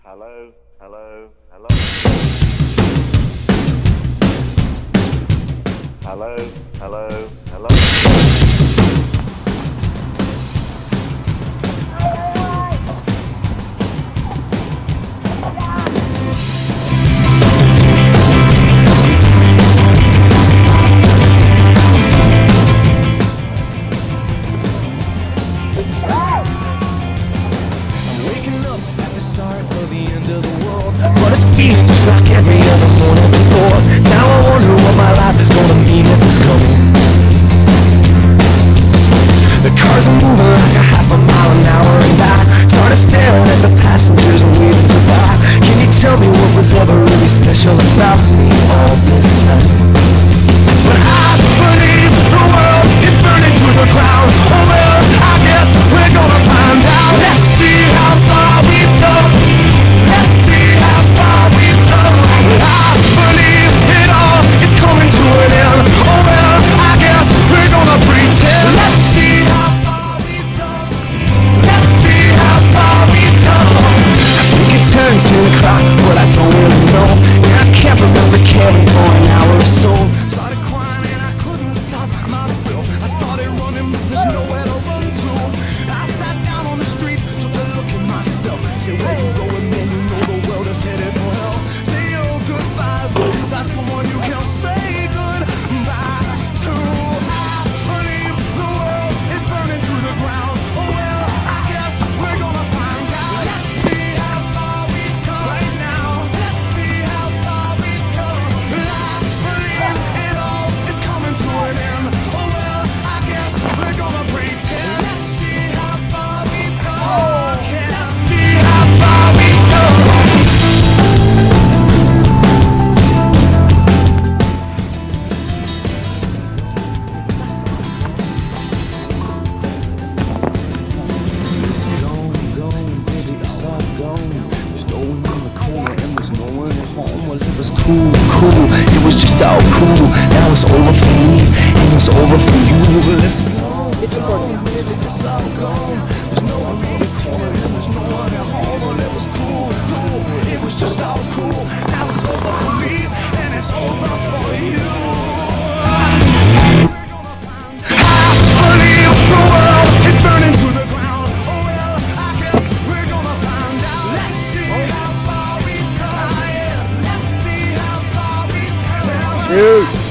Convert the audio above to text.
Hello, hello, hello. Hello, hello, hello. But it's feeling just like every other morning before. Now I wonder what my life is gonna mean if it's coming. The cars are moving like a half a mile an hour, and I started staring at the passengers and waiting goodbye. Can you tell me what was ever really special about me all this time? But I believe the world is burning to the ground. Oh well, I guess we're gonna find out. Let's see how far we've come. Let's see how far we've come. I believe it all is coming to an end. Oh well, I guess we're gonna pretend. Let's see how far we've come. Let's see how far we've come. I think it turned 10 o'clock, but I don't really know. And I can't remember caring for an hour or so. Started crying and I couldn't stop myself. I started running, but there's nowhere to run to. I sat down on the street, took a look at myself. Said, where you going, man? You know the world is headed for hell. Say your goodbyes, that's someone you can say goodbye to. I believe the world is burning to the ground. Oh well, I guess we're gonna find out. Let's see how far we've come right now. Let's see how far we've come. I believe it all is coming to an end. Oh well, I guess we're gonna pretend. Let's see how far we've come. Yeah, let's see how far we've come. It's gone, baby, it's all gone. There's no one in the corner and there's no one at home. Well, it was cool, it was just all cool. Now it's over for me and it's over for you. Well, it's gone, baby, it's all gone. There's no one in the corner and there's no one at home. Well, it was cool, it was just all cool. Now it's over for me and it's over for you. I believe the world is burning to the ground. Oh well, I guess we're gonna find out. Let's see how far we've come. Let's see how far we've come.